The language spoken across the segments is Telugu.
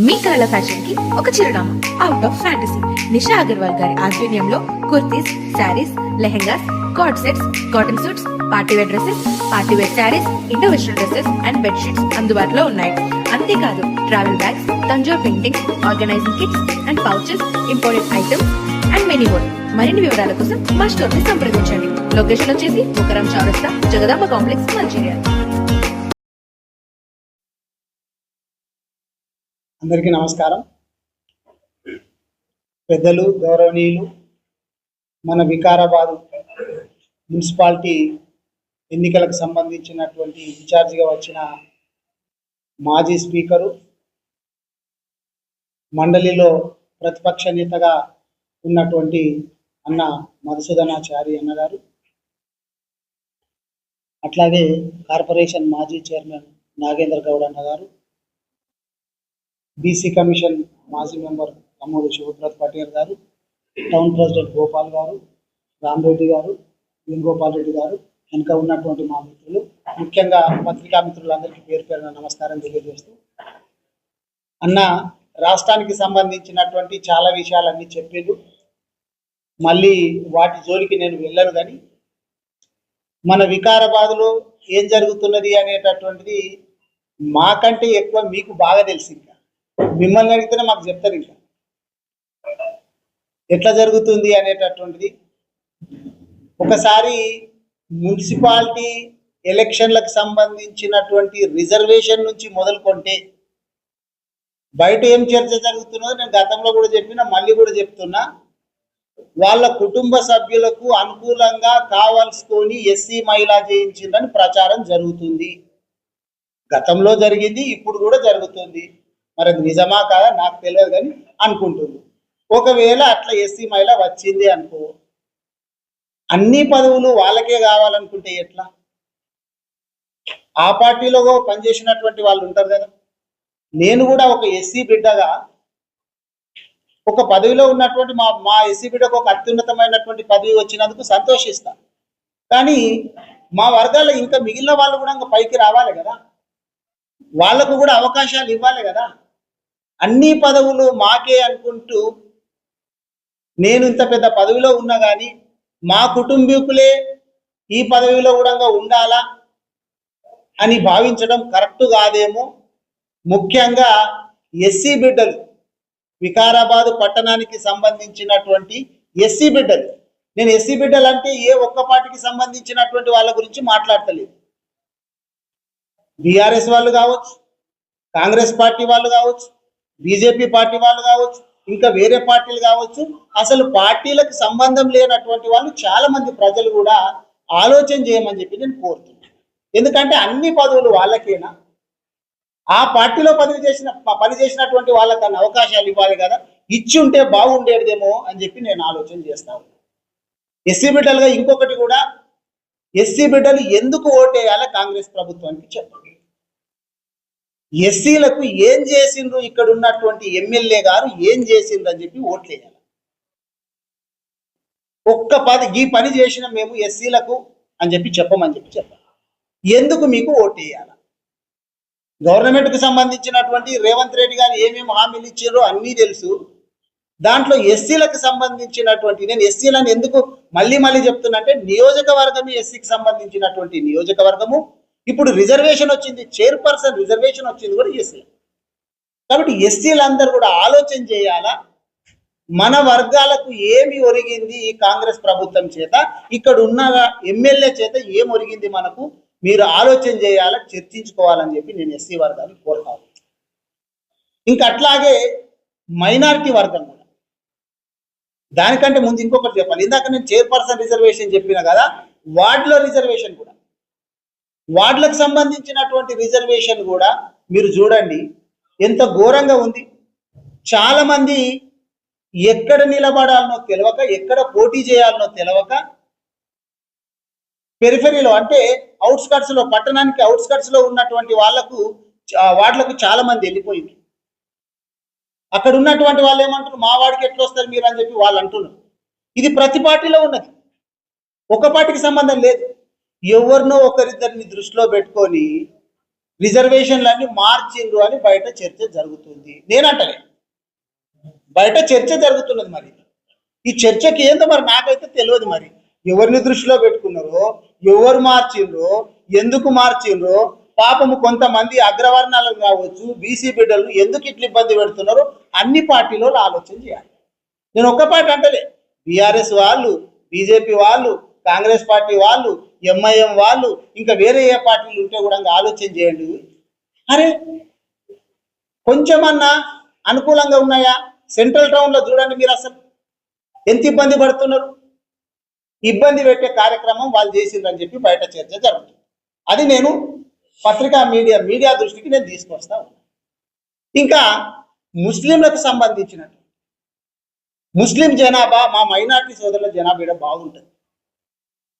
మీ కళల ఫ్యాషన్ కి ఒక చిరునామా out of fantasy. Nisha Agarwal గారి ఆధ్వర్యంలో kurtis, saris, lehengas, coord sets, cotton suits, party wear dresses, party wear saris, Indo western dresses and bedsheets అందుబాటులో ఉన్నాయి. అంతేకాదు travel bags, Tanjore paintings, organising kits and pouches, imported items and many more. మరిన్ని వివరాల కోసం మా స్టోర్ ని సంప్రదించండి. లొకేషన్ వచ్చేసి ముకరం చౌరస్తా, జగదాంబ కాంప్లెక్స్, మంచిర్యాల. అందరికీ నమస్కారం. పెద్దలు, గౌరవనీయులు, మన వికారాబాద్ మున్సిపాలిటీ ఎన్నికలకు సంబంధించినటువంటి ఇన్ఛార్జిగా వచ్చిన మాజీ స్పీకరు, మండలిలో ప్రతిపక్ష నేతగా ఉన్నటువంటి అన్న మధుసూదనాచారి అన్నగారు, అట్లాగే కార్పొరేషన్ మాజీ చైర్మన్ నాగేంద్ర గౌడ్ అన్నగారు, బీసీ కమిషన్ మాజీ మెంబర్ అమ్మూరు శివప్రత్ పటేల్ గారు, టౌన్ ప్రెసిడెంట్ గోపాల్ గారు, రామరెడ్డి గారు, వేణుగోపాల్ రెడ్డి గారు, వెనుక ఉన్నటువంటి మా మిత్రులు, ముఖ్యంగా పత్రికా మిత్రులందరికీ పేరు పేరున నమస్కారం తెలియజేస్తూ, అన్న రాష్ట్రానికి సంబంధించినటువంటి చాలా విషయాలన్నీ చెప్పిండు. మళ్ళీ వాటి జోలికి నేను వెళ్ళను. కానీ మన వికారాబాద్లో ఏం జరుగుతున్నది అనేటటువంటిది మాకంటే ఎక్కువ మీకు బాగా తెలిసి, ఇంకా మిమ్మల్ని అడిగితేనే మాకు చెప్తారు ఇంకా ఎట్లా జరుగుతుంది అనేటటువంటిది. ఒకసారి మున్సిపాలిటీ ఎలక్షన్లకు సంబంధించినటువంటి రిజర్వేషన్ నుంచి మొదలుకొంటే బయట ఏం చర్చ జరుగుతున్నదో నేను గతంలో కూడా చెప్పినా, మళ్ళీ కూడా చెప్తున్నా. వాళ్ళ కుటుంబ సభ్యులకు అనుకూలంగా కావాల్సుకొని ఎస్సీ మహిళా చేయించిందని ప్రచారం జరుగుతుంది. గతంలో జరిగింది, ఇప్పుడు కూడా జరుగుతుంది. మరి అది నిజమా కాదా నాకు తెలియదు, కానీ అనుకుంటుంది. ఒకవేళ అట్లా ఎస్సీ మహిళ వచ్చింది అనుకో, అన్ని పదవులు వాళ్ళకే కావాలనుకుంటే ఎట్లా? ఆ పార్టీలో పనిచేసినటువంటి వాళ్ళు ఉంటారు కదా. నేను కూడా ఒక ఎస్సీ బిడ్డగా ఒక పదవిలో ఉన్నటువంటి మా ఎస్సీ బిడ్డకు ఒక అత్యున్నతమైనటువంటి పదవి వచ్చినందుకు సంతోషిస్తాను. కానీ మా వర్గాల్లో ఇంకా మిగిలిన వాళ్ళు కూడా ఇంకా పైకి రావాలి కదా, వాళ్ళకు కూడా అవకాశాలు ఇవ్వాలి కదా. అన్ని పదవులు మాకే అనుకుంటూ నేను ఇంత పెద్ద పదవిలో ఉన్నా కానీ మా కుటుంబీకులే ఈ పదవిలో కూడా ఉండాలా అని భావించడం కరెక్ట్ కాదేమో. ముఖ్యంగా ఎస్సీ బిడ్డలు, వికారాబాదు పట్టణానికి సంబంధించినటువంటి ఎస్సీ బిడ్డలు, నేను ఎస్సీ బిడ్డలు అంటే ఏ ఒక్క పార్టీకి సంబంధించినటువంటి వాళ్ళ గురించి మాట్లాడతలేదు. బీఆర్ఎస్ వాళ్ళు కావచ్చు, కాంగ్రెస్ పార్టీ వాళ్ళు కావచ్చు, బీజేపీ పార్టీ వాళ్ళు కావచ్చు, ఇంకా వేరే పార్టీలు కావచ్చు, అసలు పార్టీలకు సంబంధం లేనటువంటి వాళ్ళు చాలా మంది ప్రజలు కూడా ఆలోచన చేయమని చెప్పి నేను కోరుతున్నాను. ఎందుకంటే అన్ని పదవులు వాళ్ళకేనా? ఆ పార్టీలో పని చేసినటువంటి వాళ్ళకన్నా అవకాశాలు ఇవ్వాలి కదా. ఇచ్చి ఉంటే బాగుండేదేమో అని చెప్పి నేను ఆలోచన చేస్తాను. ఎస్సీ బిడ్డలుగా ఇంకొకటి కూడా, ఎస్సీ బిడ్డలు ఎందుకు ఓటేయాలి కాంగ్రెస్ ప్రభుత్వానికి చెప్పండి. ఎస్సీలకు ఏం చేసిండ్రు, ఇక్కడ ఉన్నటువంటి ఎమ్మెల్యే గారు ఏం చేసిండ్రు అని చెప్పి ఓట్లేయాలి. ఈ పని చేసిన మేము ఎస్సీలకు అని చెప్పి చెప్పమని చెప్పాలి. ఎందుకు మీకు ఓటేయాలి? గవర్నమెంట్కి సంబంధించినటువంటి రేవంత్ రెడ్డి గారు ఏమేమి హామీలు ఇచ్చారో అన్నీ తెలుసు. దాంట్లో ఎస్సీలకు సంబంధించినటువంటి, నేను ఎస్సీలను ఎందుకు మళ్ళీ చెప్తున్నా అంటే, నియోజకవర్గము ఎస్సీకి సంబంధించినటువంటి నియోజకవర్గము. ఇప్పుడు రిజర్వేషన్ వచ్చింది, చైర్పర్సన్ రిజర్వేషన్ వచ్చింది కూడా ఎస్సీ. కాబట్టి ఎస్సీలందరూ కూడా ఆలోచన చేయాలా, మన వర్గాలకు ఏమి ఒరిగింది ఈ కాంగ్రెస్ ప్రభుత్వం చేత, ఇక్కడ ఉన్న ఎమ్మెల్యే చేత ఏం ఒరిగింది మనకు, మీరు ఆలోచన చేయాలా, చర్చించుకోవాలని చెప్పి నేను ఎస్సీ వర్గాన్ని కోరుతాను. ఇంకా అట్లాగే మైనారిటీ వర్గం కూడా, దానికంటే ముందు ఇంకొకటి చెప్పాలి. ఇందాక నేను చైర్పర్సన్ రిజర్వేషన్ చెప్పిన కదా, వార్డులో రిజర్వేషన్ కూడా, వార్డులకు సంబంధించినటువంటి రిజర్వేషన్ కూడా మీరు చూడండి ఎంత ఘోరంగా ఉంది. చాలా మంది ఎక్కడ నిలబడాలనో తెలియక, ఎక్కడ పోటీ చేయాలనో తెలియక, పెరిఫెరీలో అంటే అవుట్స్కట్స్ లో, పట్టణానికి అవుట్స్కట్స్ లో ఉన్నటువంటి వార్డులకు చాలా మంది వెళ్ళిపోయింది. అక్కడ ఉన్నటువంటి వాళ్ళు ఏమంటారు, మా వాడికి ఎట్లా వస్తారు మీరు అని చెప్పి వాళ్ళు అంటున్నారు. ఇది ప్రతి పార్టీలో ఉన్నది, ఒక పార్టీకి సంబంధం లేదు. ఎవరినో ఒకరిద్దరిని దృష్టిలో పెట్టుకొని రిజర్వేషన్లన్నీ మార్చిండ్రు అని బయట చర్చ జరుగుతుంది. నేనంటలే, బయట చర్చ జరుగుతున్నది. మరి ఈ చర్చకి ఏందో మరి నాకైతే తెలియదు. మరి ఎవరిని దృష్టిలో పెట్టుకున్నారో, ఎవరు మార్చిండ్రో, ఎందుకు మార్చిండ్రో, పాపము కొంతమంది అగ్రవర్ణాలు కావచ్చు, బీసీ బిడ్డలు ఎందుకు ఇట్లా ఇబ్బంది పెడుతున్నారో అన్ని పార్టీలో ఆలోచన చేయాలి. నేను ఒక్క పార్టీ అంటలే, బీఆర్ఎస్ వాళ్ళు, బీజేపీ వాళ్ళు, కాంగ్రెస్ పార్టీ వాళ్ళు, ఎంఐఎం వాళ్ళు, ఇంకా వేరే ఏ పార్టీలు ఉంటే కూడా ఆలోచన చేయండి. అరే కొంచెమన్నా అనుకూలంగా ఉన్నాయా? సెంట్రల్ టౌన్లో చూడండి మీరు, అసలు ఎంత ఇబ్బంది పడుతున్నారు. ఇబ్బంది పెట్టే కార్యక్రమం వాళ్ళు చేసిండ్రని చెప్పి బయట చర్చ జరుగుతుంది. అది నేను పత్రికా మీడియా దృష్టికి నేను తీసుకొస్తా ఉన్నా. ఇంకా ముస్లింలకు సంబంధించినట్టు ముస్లిం జనాభా, మా మైనార్టీ సోదరుల జనాభా ఇక్కడ బాగుంటుంది.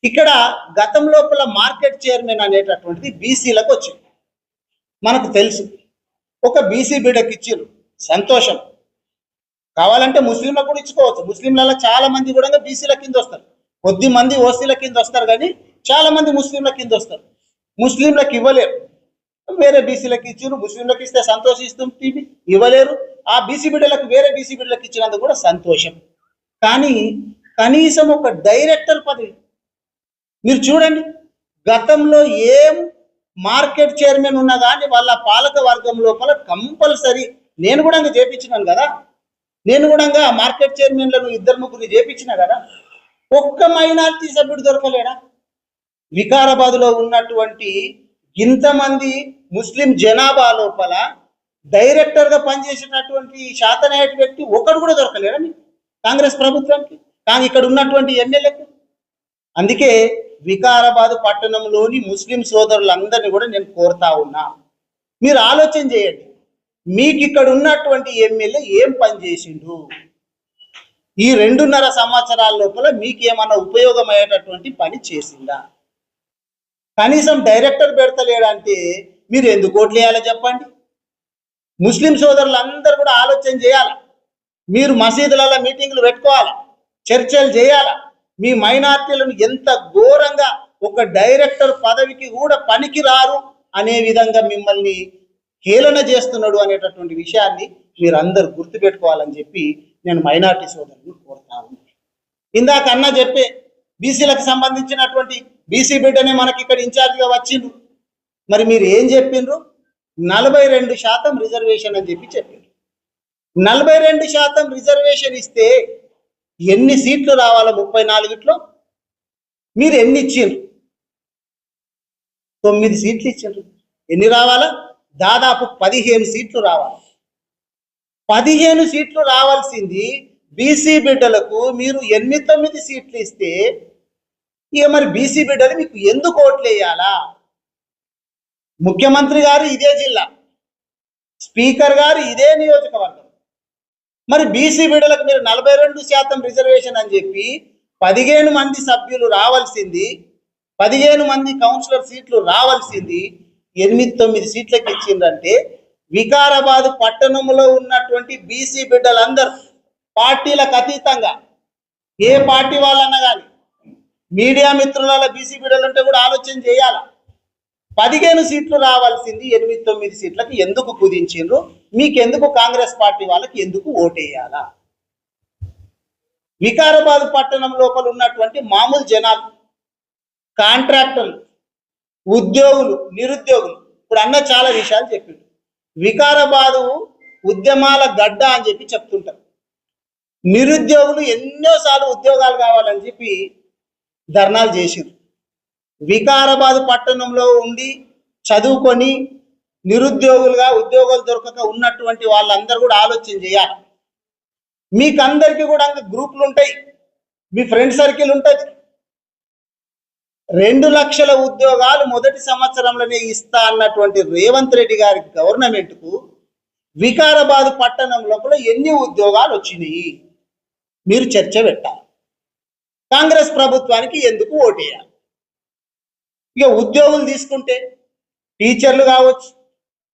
ఇక్కడ గతం లోపల మార్కెట్ చైర్మన్ అనేటటువంటిది బీసీలకు వచ్చింది. మనకు తెలుసు, ఒక బీసీ బిడ్డకి ఇచ్చిర్రు, సంతోషం. కావాలంటే ముస్లింలకు కూడా ఇచ్చుకోవచ్చు. ముస్లింలలో చాలా మంది కూడా బీసీల కింద వస్తారు, కొద్ది మంది ఓసీల కింద వస్తారు, కానీ చాలా మంది ముస్లింల కింద వస్తారు. ముస్లింలకు ఇవ్వలేరు, వేరే బీసీలకు ఇచ్చిర్రు. ముస్లింలకు ఇస్తే సంతోషిస్తుంది, ఇవ్వలేరు. ఆ బీసీ బిడ్డలకు వేరే బీసీ బిడ్డలకు ఇచ్చినందుకు కూడా సంతోషం. కానీ కనీసం ఒక డైరెక్టర్ పదవి మీరు చూడండి, గతంలో ఏం మార్కెట్ చైర్మన్ ఉన్నా కానీ వాళ్ళ పాలక వర్గం లోపల కంపల్సరీ, నేను కూడా చేపించినాను కదా, నేను కూడా మార్కెట్ చైర్మన్లను 2-3 చేపించిన కదా, ఒక్క మైనార్టీ సభ్యుడు దొరకలేడా? వికారాబాద్లో ఉన్నటువంటి ఇంతమంది ముస్లిం జనాభా లోపల డైరెక్టర్గా పనిచేసినటువంటి శాతనాయట వ్యక్తి ఒకడు కూడా దొరకలేడా మీకు కాంగ్రెస్ ప్రభుత్వానికి, కానీ ఇక్కడ ఉన్నటువంటి ఎమ్మెల్యేకు? అందుకే వికారాబాద్ పట్టణంలోని ముస్లిం సోదరులందరినీ కూడా నేను కోరుతా ఉన్నా, మీరు ఆలోచన చేయండి. మీకు ఇక్కడ ఉన్నటువంటి ఎమ్మెల్యే ఏం పని చేసిండు? ఈ 2.5 సంవత్సరాల లోపల మీకు ఏమన్నా ఉపయోగమయ్యేటటువంటి పని చేసిందా? కనీసం డైరెక్టర్ పెడతలేడంటే మీరు ఎందుకు ఓట్లు వేయాలో చెప్పండి. ముస్లిం సోదరులందరూ కూడా ఆలోచన చేయాలి. మీరు మసీదులలో మీటింగ్లు పెట్టుకోవాలి, చర్చలు చేయాలి. మీ మైనార్టీలను ఎంత ఘోరంగా ఒక డైరెక్టర్ పదవికి కూడా పనికి రారు అనే విధంగా మిమ్మల్ని హేళన చేస్తున్నాడు అనేటటువంటి విషయాన్ని మీరు అందరు గుర్తుపెట్టుకోవాలని చెప్పి నేను మైనార్టీ సోదరులను కోరుతాను. ఇందాక అన్న చెప్పే బీసీలకు సంబంధించినటువంటి బీసీ బిడ్డనే మనకి ఇక్కడ ఇన్ఛార్జిగా వచ్చిండ్రు. మరి మీరు ఏం చెప్పిండ్రు? 42% రిజర్వేషన్ అని చెప్పి చెప్పిండ్రు. 42% రిజర్వేషన్ ఇస్తే ఎన్ని సీట్లు రావాలా? 34లో మీరు ఎన్ని ఇచ్చిండ్రు? 9 సీట్లు ఇచ్చిండ్రు. ఎన్ని రావాలా? దాదాపు 15 సీట్లు రావాలి. 15 సీట్లు రావాల్సింది బీసీ బిడ్డలకు మీరు 8-9 సీట్లు ఇస్తే ఇక మరి బీసీ బిడ్డలు మీకు ఎందుకు ఓట్లు వేయాలా? ముఖ్యమంత్రి గారు ఇదే జిల్లా, స్పీకర్ గారు ఇదే నియోజకవర్గం. మరి బీసీ బిడ్డలకు మీరు 42% రిజర్వేషన్ అని చెప్పి 15 మంది సభ్యులు రావాల్సింది, 15 మంది కౌన్సిలర్ సీట్లు రావాల్సింది 8-9 సీట్లకి ఇచ్చిందంటే వికారాబాద్ పట్టణంలో ఉన్నటువంటి బీసీ బిడ్డలందరూ పార్టీలకు అతీతంగా, ఏ పార్టీ వాళ్ళన్నా కానీ, మీడియా మిత్రుల బీసీ బిడ్డలు ఉంటే కూడా ఆలోచన చేయాలి. 15 సీట్లు రావాల్సింది 8-9 సీట్లకు ఎందుకు కుదించిండ్రు? మీకెందుకు కాంగ్రెస్ పార్టీ వాళ్ళకి ఎందుకు ఓటేయాలా? వికారాబాద్ పట్టణం లోపల ఉన్నటువంటి మామూలు జనాలు, కాంట్రాక్టర్లు, ఉద్యోగులు, నిరుద్యోగులు, ఇప్పుడు అన్న చాలా విషయాలు చెప్పిండు. వికారాబాదు ఉద్యమాల గడ్డ అని చెప్పి చెప్తుంటారు. నిరుద్యోగులు ఎన్నోసార్లు ఉద్యోగాలు కావాలని చెప్పి ధర్నాలు చేసిరు. వికారాబాద్ పట్టణంలో ఉండి చదువుకొని నిరుద్యోగులుగా ఉద్యోగాలు దొరకక ఉన్నటువంటి వాళ్ళందరూ కూడా ఆలోచన చేయాలి. మీకందరికీ కూడా గ్రూపులు ఉంటాయి, మీ ఫ్రెండ్ సర్కిల్ ఉంటుంది. 2 లక్షల ఉద్యోగాలు మొదటి సంవత్సరంలోనే ఇస్తా అన్నటువంటి రేవంత్ రెడ్డి గారి గవర్నమెంట్కు వికారాబాద్ పట్టణం లోపల ఎన్ని ఉద్యోగాలు వచ్చినాయి మీరు చర్చ పెట్టాలి. కాంగ్రెస్ ప్రభుత్వానికి ఎందుకు ఓటేయాలి? ఇక ఉద్యోగులు తీసుకుంటే టీచర్లు కావచ్చు,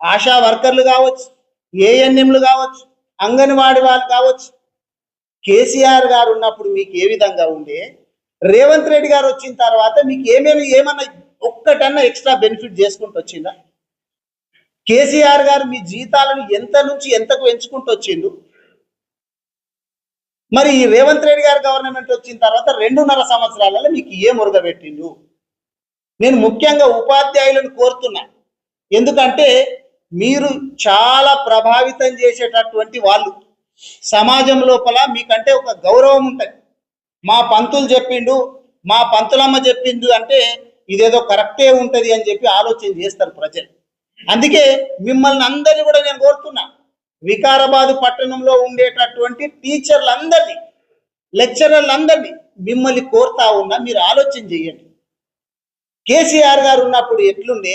ఆశా వర్కర్లు కావచ్చు, ఏఎన్ఎంలు కావచ్చు, అంగన్వాడీ వాళ్ళు కావచ్చు. కేసీఆర్ గారు ఉన్నప్పుడు మీకు ఏ విధంగా ఉండే, రేవంత్ రెడ్డి గారు వచ్చిన తర్వాత మీకు ఏమన్నా ఒక్కటన్నా ఎక్స్ట్రా బెనిఫిట్ చేసుకుంటూ వచ్చిందా? కేసీఆర్ గారు మీ జీతాలను ఎంత నుంచి ఎంతకు పెంచుకుంటూ వచ్చిండు. మరి ఈ రేవంత్ రెడ్డి గారు గవర్నమెంట్ వచ్చిన తర్వాత 2.5 సంవత్సరాలలో మీకు ఏ మురుగబెట్టిండు? నేను ముఖ్యంగా ఉపాధ్యాయులను కోరుతున్నా, ఎందుకంటే మీరు చాలా ప్రభావితం చేసేటటువంటి వాళ్ళు. సమాజం లోపల మీకంటే ఒక గౌరవం ఉంటుంది. మా పంతులు చెప్పిండు, మా పంతులమ్మ చెప్పిండు అంటే ఇదేదో కరెక్టే ఉంటుంది అని చెప్పి ఆలోచన చేస్తారు ప్రజలు. అందుకే మిమ్మల్ని అందరినీ కూడా నేను కోరుతున్నా, వికారాబాద్ పట్టణంలో ఉండేటటువంటి టీచర్లందరినీ, లెక్చరర్లందరినీ మిమ్మల్ని కోరుతా ఉన్నా, మీరు ఆలోచన చేయండి. కేసీఆర్ గారు ఉన్నప్పుడు ఎట్లుండే,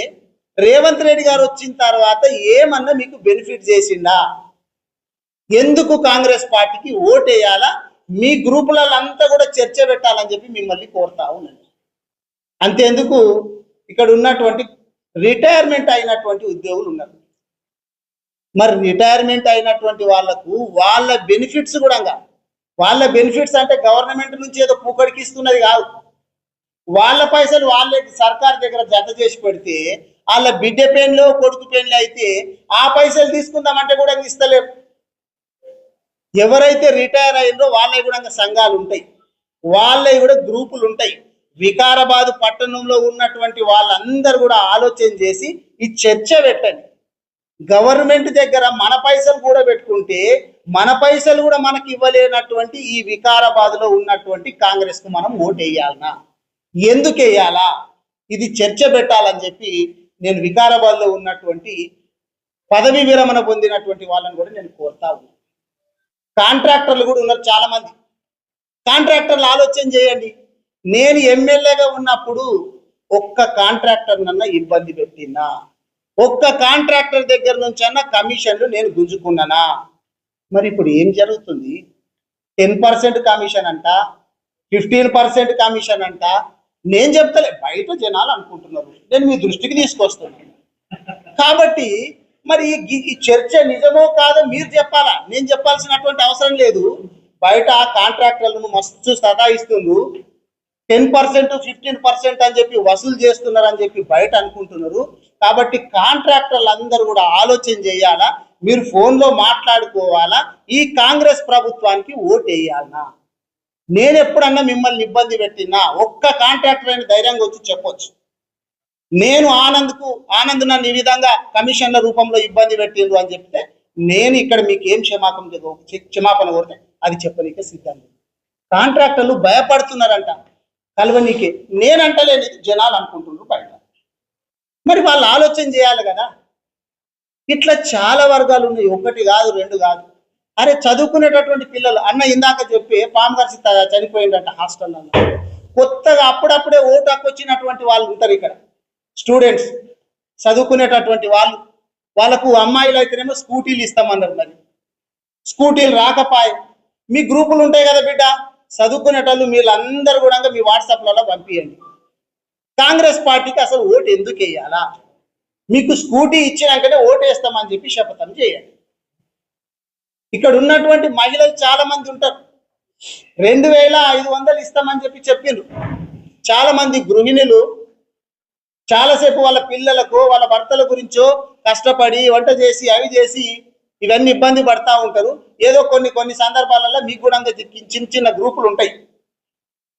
రేవంత్ రెడ్డి గారు వచ్చిన తర్వాత ఏమన్నా మీకు బెనిఫిట్ చేసిందా? ఎందుకు కాంగ్రెస్ పార్టీకి ఓటేయాలా? మీ గ్రూపులంతా కూడా చర్చ పెట్టాలని చెప్పి మిమ్మల్ని కోరుతా ఉన్నాను. అంతేందుకు ఇక్కడ ఉన్నటువంటి రిటైర్మెంట్ అయినటువంటి ఉద్యోగులు ఉన్నారు. మరి రిటైర్మెంట్ అయినటువంటి వాళ్లకు వాళ్ళ బెనిఫిట్స్ కూడా, వాళ్ళ బెనిఫిట్స్ అంటే గవర్నమెంట్ నుంచి ఏదో పూకడికి ఇస్తున్నది కాదు. వాళ్ళ పైసలు వాళ్ళే సర్కార్ దగ్గర జత చేసి పెడితే, వాళ్ళ బిడ్డ పెన్లో కొడుకు పెన్లు అయితే ఆ పైసలు తీసుకుందామంటే కూడా ఇస్తలేరు. ఎవరైతే రిటైర్ అయ్యిందో వాళ్ళవి కూడా సంఘాలు ఉంటాయి, వాళ్ళవి కూడా గ్రూపులు ఉంటాయి. వికారాబాద్ పట్టణంలో ఉన్నటువంటి వాళ్ళందరూ కూడా ఆలోచన చేసి ఈ చర్చ పెట్టండి. గవర్నమెంట్ దగ్గర మన పైసలు కూడా పెట్టుకుంటే మన పైసలు కూడా మనకి ఇవ్వలేనటువంటి ఈ వికారాబాద్లో ఉన్నటువంటి కాంగ్రెస్ కు మనం ఓటు వేయాలనా, ఎందుకు వేయాలా, ఇది చర్చ పెట్టాలని చెప్పి నేను వికారాబాద్లో ఉన్నటువంటి పదవి విరమణ పొందినటువంటి వాళ్ళని కూడా నేను కోరుతా ఉన్నాను. కాంట్రాక్టర్లు కూడా ఉన్నారు చాలా మంది. కాంట్రాక్టర్లు ఆలోచన చేయండి. నేను ఎమ్మెల్యేగా ఉన్నప్పుడు ఒక్క కాంట్రాక్టర్ నన్న ఇబ్బంది పెట్టినా, ఒక్క కాంట్రాక్టర్ దగ్గర నుంచి అన్న కమిషన్లు నేను గుంజుకున్నానా? మరి ఇప్పుడు ఏం జరుగుతుంది? 10% కమిషన్ అంట, 15% కమిషన్ అంట. నేను చెప్తలే, బయట జనాలు అనుకుంటున్నారు, నేను మీ దృష్టికి తీసుకొస్తున్నాను. కాబట్టి మరి ఈ చర్చ నిజమో కాదో మీరు చెప్పాలా, నేను చెప్పాల్సినటువంటి అవసరం లేదు. బయట కాంట్రాక్టర్లను మస్తు సతాయిస్తుండ్రు, 10% 15% అని చెప్పి వసూలు చేస్తున్నారు అని చెప్పి బయట అనుకుంటున్నారు. కాబట్టి కాంట్రాక్టర్లు అందరూ కూడా ఆలోచన చేయాలా, మీరు ఫోన్లో మాట్లాడుకోవాలా, ఈ కాంగ్రెస్ ప్రభుత్వానికి ఓటు వేయాలనా? నేను ఎప్పుడన్నా మిమ్మల్ని ఇబ్బంది పెట్టినా ఒక్క కాంట్రాక్టర్ అని ధైర్యంగా వచ్చి చెప్పొచ్చు. నేను ఆనంద్ నన్ను ఈ విధంగా కమిషన్ల రూపంలో ఇబ్బంది పెట్టిండ్రు అని చెప్తే నేను ఇక్కడ మీకు ఏం క్షమాపణ కోరితే అది చెప్పనీకే సిద్ధంగా. కాంట్రాక్టర్లు భయపడుతున్నారంట కలవనీకే. నేనంటలేని జనాలు అనుకుంటున్నారు బయట. మరి వాళ్ళు ఆలోచన చేయాలి కదా. ఇట్లా చాలా వర్గాలు ఉన్నాయి, ఒకటి కాదు రెండు కాదు. అరే చదువుకునేటటువంటి పిల్లలు, అన్న ఇందాక చెప్పి పాము గారి చనిపోయిందంట హాస్టల్లో. కొత్తగా అప్పుడప్పుడే ఓటు హక్కు వచ్చినటువంటి వాళ్ళు ఉంటారు ఇక్కడ, స్టూడెంట్స్ చదువుకునేటటువంటి వాళ్ళు. వాళ్ళకు అమ్మాయిలు అయితేనేమో స్కూటీలు ఇస్తామన్నారు. మరి స్కూటీలు రాకపాయ. మీ గ్రూపులు ఉంటాయి కదా బిడ్డ, చదువుకునేటోళ్ళు వీళ్ళందరూ కూడా మీ వాట్సాప్లలో పంపించండి. కాంగ్రెస్ పార్టీకి అసలు ఓటు ఎందుకు వేయాలా? మీకు స్కూటీ ఇచ్చినాకనే ఓటు వేస్తామని చెప్పి శపథం చేయండి. ఇక్కడ ఉన్నటువంటి మహిళలు చాలా మంది ఉంటారు, 2500 ఇస్తామని చెప్పి చెప్పిండ్రు. చాలా మంది గృహిణులు చాలాసేపు వాళ్ళ పిల్లలకు వాళ్ళ భర్తల గురించో కష్టపడి వంట చేసి అవి చేసి ఇవన్నీ ఇబ్బంది పడతా ఉంటారు. ఏదో కొన్ని సందర్భాలలో మీకు కూడా చిన్న చిన్న గ్రూపులు ఉంటాయి,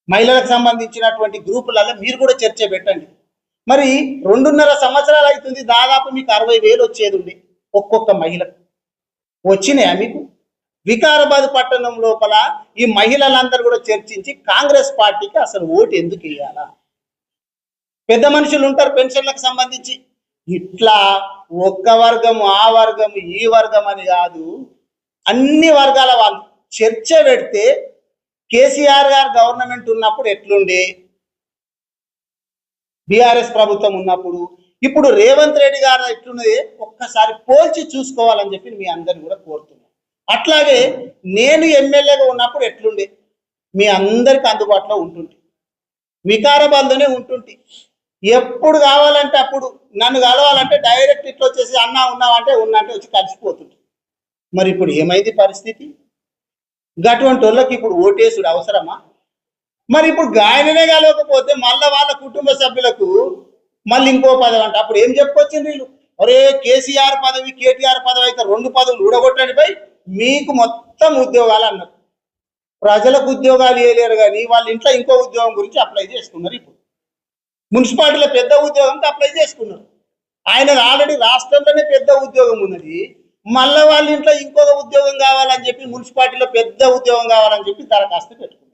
మహిళలకు సంబంధించినటువంటి గ్రూపులలో మీరు కూడా చర్చ పెట్టండి. మరి 2.5 సంవత్సరాలు అవుతుంది, దాదాపు మీకు 60,000 వచ్చేది ఉంది ఒక్కొక్క మహిళకు. వచ్చినాయా మీకు? వికారాబాద్ పట్టణం లోపల ఈ మహిళలందరూ కూడా చర్చించి కాంగ్రెస్ పార్టీకి అసలు ఓటు ఎందుకు వేయాలా? పెద్ద మనుషులు ఉంటారు పెన్షన్లకు సంబంధించి. ఇట్లా ఒక్క వర్గము ఆ వర్గము ఈ వర్గం అని కాదు, అన్ని వర్గాల వాళ్ళు చర్చ పెడితే కేసీఆర్ గారు గవర్నమెంట్ ఉన్నప్పుడు ఎట్లుండే, బీఆర్ఎస్ ప్రభుత్వం ఉన్నప్పుడు, ఇప్పుడు రేవంత్ రెడ్డి గారు ఎట్లున్నది ఒక్కసారి పోల్చి చూసుకోవాలని చెప్పి మీ అందరిని కూడా కోరుతున్నాను. అట్లాగే నేను ఎమ్మెల్యేగా ఉన్నప్పుడు ఎట్లుండే, మీ అందరికి అందుబాటులో ఉంటుంటే, వికారాబాద్లోనే ఉంటుంటే, ఎప్పుడు కావాలంటే అప్పుడు నన్ను కలవాలంటే డైరెక్ట్ ఇట్లా వచ్చేసి అన్నా ఉన్నావంటే ఉన్నంటే వచ్చి కలిసిపోతుంది. మరి ఇప్పుడు ఏమైంది పరిస్థితి? అటువంటి వాళ్ళకి ఇప్పుడు ఓటేసుడు అవసరమా? మరి ఇప్పుడు గాయననే కలవకపోతే మళ్ళీ వాళ్ళ కుటుంబ సభ్యులకు మళ్ళీ ఇంకో పదవి అంటే అప్పుడు ఏం చెప్పుకొచ్చింది వీళ్ళు? ఒరే కేసీఆర్ పదవి కేటీఆర్ పదవి అయితే 2 పదవులు ఊడగొట్టండి పై మీకు మొత్తం ఉద్యోగాలు అన్నారు. ప్రజలకు ఉద్యోగాలు ఇవ్వలేరు కానీ వాళ్ళ ఇంట్లో ఇంకో ఉద్యోగం గురించి అప్లై చేసుకున్నారు. ఇప్పుడు మున్సిపాలిటీలో పెద్ద ఉద్యోగంకి అప్లై చేసుకున్నారు. ఆయన ఆల్రెడీ రాష్ట్రంలోనే పెద్ద ఉద్యోగం ఉన్నది, మళ్ళీ వాళ్ళ ఇంట్లో ఇంకొక ఉద్యోగం కావాలని చెప్పి మున్సిపాలిటీలో పెద్ద ఉద్యోగం కావాలని చెప్పి దరఖాస్తు పెట్టుకున్నారు.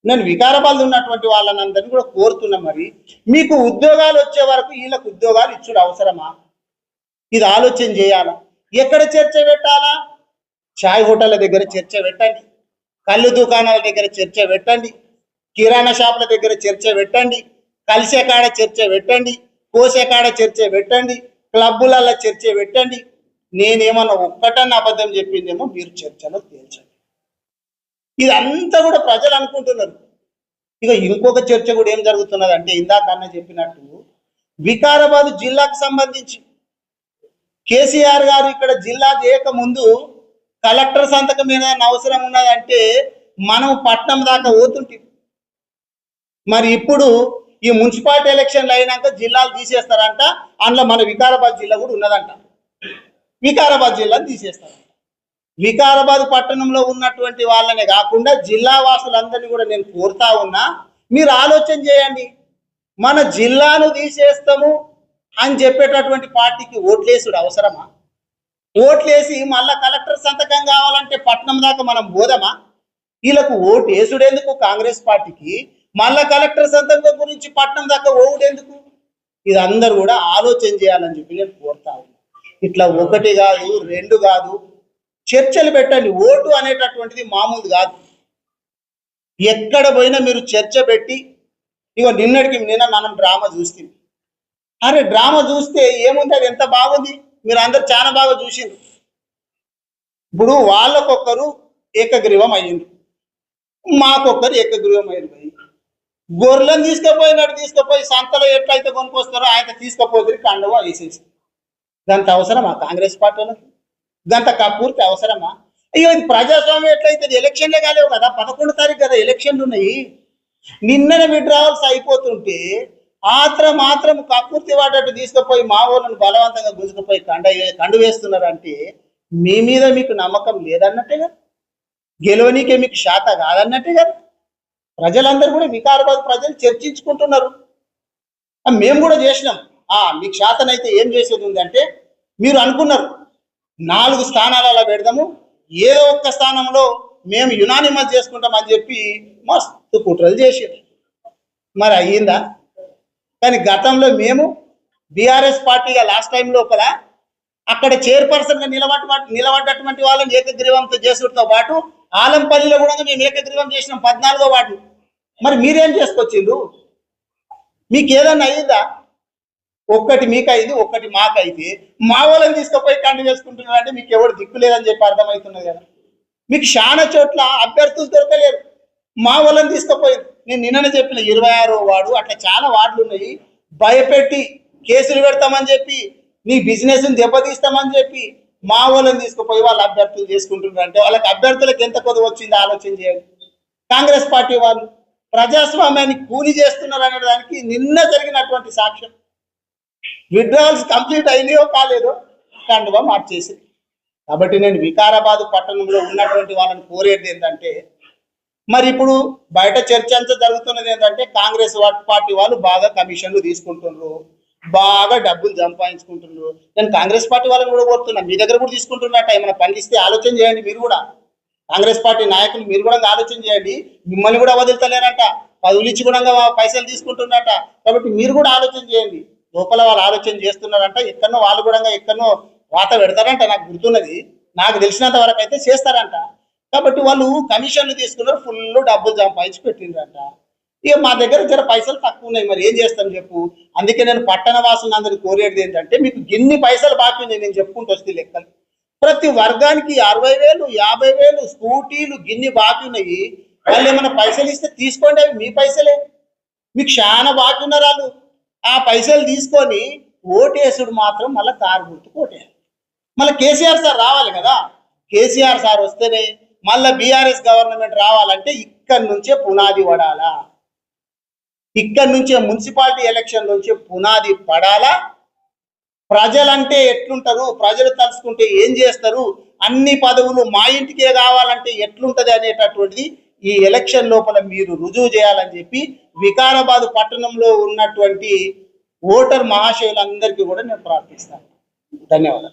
నేను వికారాబాద్ ఉన్నటువంటి వాళ్ళని అందరినీ కూడా కోరుతున్నా, మరి మీకు ఉద్యోగాలు వచ్చే వరకు వీళ్ళకు ఉద్యోగాలు ఇచ్చుడు అవసరమా? ఇది ఆలోచన చేయాలా. ఎక్కడ చర్చ పెట్టాలా? చాయ్ హోటళ్ళ దగ్గర చర్చ పెట్టండి, కళ్ళు దుకాణాల దగ్గర చర్చ పెట్టండి, కిరాణా షాపుల దగ్గర చర్చ పెట్టండి, కలిసే కాడ చర్చ పెట్టండి, కోసే కాడ చర్చ పెట్టండి, క్లబ్బులలో చర్చ పెట్టండి. నేనేమన్నా ఒక్కటన్నా అబద్ధం చెప్పిందేమో మీరు చర్చలో తేల్చండి. ఇదంతా కూడా ప్రజలు అనుకుంటున్నారు. ఇక ఇంకొక చర్చ కూడా ఏం జరుగుతున్నది అంటే, ఇందాక అన్న చెప్పినట్టు వికారాబాద్ జిల్లాకు సంబంధించి కేసీఆర్ గారు ఇక్కడ జిల్లా చేయక ముందు కలెక్టర్ సంతకం మీద అవసరం ఉన్నదంటే మనం పట్నం దాకా పోతుంటే, మరి ఇప్పుడు ఈ మున్సిపాలిటీ ఎలక్షన్లు అయినాక జిల్లాలు తీసేస్తారంట. అందులో మన వికారాబాద్ జిల్లా కూడా ఉన్నదంట. వికారాబాద్ జిల్లాను తీసేస్తారంట. వికారాబాద్ పట్టణంలో ఉన్నటువంటి వాళ్ళనే కాకుండా జిల్లా వాసులందరినీ కూడా నేను కోరుతా ఉన్నా, మీరు ఆలోచన చేయండి. మన జిల్లాను తీసేస్తాము అని చెప్పేటటువంటి పార్టీకి ఓట్లేసుడు అవసరమా? ఓట్లేసి మళ్ళా కలెక్టర్ సంతకం కావాలంటే పట్నం దాకా మనం పోదామా? వీళ్ళకు ఓటు వేసుడెందుకు కాంగ్రెస్ పార్టీకి? మళ్ళా కలెక్టర్ సంతకం గురించి పట్నం దాకా ఓడెందుకు? ఇది అందరూ కూడా ఆలోచన చేయాలని చెప్పి నేను కోరుతా ఉన్నా. ఇట్లా 1 కాదు 2 కాదు, చర్చలు పెట్టండి. ఓటు అనేటటువంటిది మామూలు కాదు. ఎక్కడ పోయినా మీరు చర్చ పెట్టి, ఇగో నిన్న మనం డ్రామా చూస్తాం. అరే డ్రామా చూస్తే ఏముంది, అది ఎంత బాగుంది, మీరు అందరు చాలా బాగా చూసిండ్రు. ఇప్పుడు వాళ్ళకొక్కరు ఏకగ్రీవం అయ్యింది, మాకొక్కరు ఏకగ్రీవం అయ్యింది. గొర్రెలను తీసుకుపోయి సంతలో ఎట్లయితే కొనుక్కొస్తారో ఆయన తీసుకుపోతే కండవా వేసేసి, గంత అవసరమా కాంగ్రెస్ పార్టీలకు? గంత కపూర్తి అవసరమా? అయ్యో ఇది ప్రజాస్వామ్యం ఎట్లయితే ఎలక్షన్లే కాలేవు కదా, 11వ తారీఖు కదా ఎలక్షన్లు ఉన్నాయి. నిన్ననే విడ్రావల్స్ అయిపోతుంటే మాత్రం కకృతి వాటట్టు తీసుకుపోయి మా వాళ్ళను బలవంతంగా గుంజుకుపోయి కండు వేస్తున్నారంటే మీ మీద మీకు నమ్మకం లేదన్నట్టే కదా, గెలవనీకే మీకు శాత కాదన్నట్టే కదా. ప్రజలందరూ కూడా వికారాబాద్ ప్రజలు చర్చించుకుంటున్నారు. మేము కూడా చేసినాం. మీకు శాతనైతే ఏం చేసేది ఉందంటే, మీరు అనుకున్నారు 4 స్థానాలు అలా పెడదాము, ఏదో ఒక్క స్థానంలో మేము యునానిమస్ చేసుకుంటామని చెప్పి మస్తు కుట్రలు చేసేది. మరి అయ్యిందా? కానీ గతంలో మేము బీఆర్ఎస్ పార్టీగా లాస్ట్ టైం లోపల అక్కడ చైర్పర్సన్గా నిలబడ్డటువంటి వాళ్ళని ఏకగ్రీవంతో చేసుడితో పాటు ఆలంపల్లిలో కూడా మేము ఏకగ్రీవం చేసినాం 14వ వార్డు. మరి మీరేం చేసుకొచ్చిండ్రు? మీకు ఏదన్నా అయ్యిందా? ఒక్కటి మీకు అయింది, ఒక్కటి మాకు అయితే మా వాళ్ళని తీసుకుపోయి కండు వేసుకుంటున్నారు అంటే మీకు ఎవరు దిక్కు లేదని చెప్పి అర్థమవుతున్నది కదా. మీకు చాలా చోట్ల అభ్యర్థులు దొరకలేరు, మా వాళ్ళని తీసుకుపోయారు. నేను నిన్ననే చెప్పిన 26వ వార్డు, అట్లా చాలా వార్డులు ఉన్నాయి. భయపెట్టి కేసులు పెడతామని చెప్పి, నీ బిజినెస్ని దెబ్బతీస్తామని చెప్పి మా వాళ్ళని తీసుకుపోయి వాళ్ళు అభ్యర్థులు చేసుకుంటున్నారు అంటే వాళ్ళకి అభ్యర్థులకు ఎంత కొద్ది వచ్చిందో ఆలోచన చేయాలి. కాంగ్రెస్ పార్టీ వాళ్ళు ప్రజాస్వామ్యాన్ని కూలి చేస్తున్నారు అనే దానికి నిన్న జరిగినటువంటి సాక్ష్యం. విడ్రావల్స్ కంప్లీట్ అయినాయో కాలేదో కండువా మార్చేసి. కాబట్టి నేను వికారాబాద్ పట్టణంలో ఉన్నటువంటి వాళ్ళని కోరేది ఏంటంటే, మరి ఇప్పుడు బయట చర్చ అంతా జరుగుతున్నది ఏంటంటే కాంగ్రెస్ పార్టీ వాళ్ళు బాగా కమిషన్లు తీసుకుంటున్నారు, బాగా డబ్బులు సంపాదించుకుంటున్నారు. నేను కాంగ్రెస్ పార్టీ వాళ్ళని కూడా కోరుతున్నా, మీ దగ్గర కూడా తీసుకుంటున్నట్ట ఏమైనా పని ఇస్తే ఆలోచన చేయండి. మీరు కూడా కాంగ్రెస్ పార్టీ నాయకులు మీరు కూడా ఆలోచన చేయండి. మిమ్మల్ని కూడా వదులుతలేరంట, పదవులు ఇచ్చి కూడా పైసలు తీసుకుంటున్నట్ట. కాబట్టి మీరు కూడా ఆలోచన చేయండి. లోపల వాళ్ళు ఆలోచన చేస్తున్నారంట, ఎక్కడనో వాళ్ళు కూడా ఎక్కడనో వాత పెడతారంట. నాకు గుర్తున్నది, నాకు తెలిసినంత వరకు అయితే చేస్తారంట. కాబట్టి వాళ్ళు కమిషన్లు తీసుకున్నారు, ఫుల్ డబ్బులు సంపాదించి పెట్టిండ్రంట. ఇక మా దగ్గర జర పైసలు తక్కువ ఉన్నాయి, మరి ఏం చేస్తాం చెప్పు. అందుకే నేను పట్టణ వాసులను అందరికీ కోరేది ఏంటంటే, మీకు గిన్ని పైసలు బాకీ ఉన్నాయి, నేను చెప్పుకుంటూ వస్తే లెక్కలు ప్రతి వర్గానికి 60,000 50,000 స్కూటీలు గిన్ని బాకీ ఉన్నాయి. వాళ్ళు ఏమైనా పైసలు ఇస్తే తీసుకోండి, అవి మీ పైసలే. మీకు చాలా బాకీ ఉన్నారు వాళ్ళు. ఆ పైసలు తీసుకొని ఓటేసుడు మాత్రం మళ్ళీ కారు గుర్తుకు ఓటేయాలి. మళ్ళీ కేసీఆర్ సార్ రావాలి కదా. కేసీఆర్ సార్ వస్తేనే మళ్ళీ బీఆర్ఎస్ గవర్నమెంట్ రావాలంటే ఇక్కడి నుంచే పునాది పడాలా, ఇక్కడి నుంచే మున్సిపాలిటీ ఎలక్షన్ నుంచే పునాది పడాలా. ప్రజలంటే ఎట్లుంటారు, ప్రజలు తలుచుకుంటే ఏం చేస్తారు, అన్ని పదవులు మా ఇంటికే కావాలంటే ఎట్లుంటది అనేటటువంటిది ఈ ఎలక్షన్ లోపల మీరు రుజువు చేయాలని చెప్పి వికారాబాద్ పట్టణంలో ఉన్నటువంటి ఓటర్ మహాశయులందరికీ కూడా నేను ప్రార్థిస్తాను. ధన్యవాదాలు.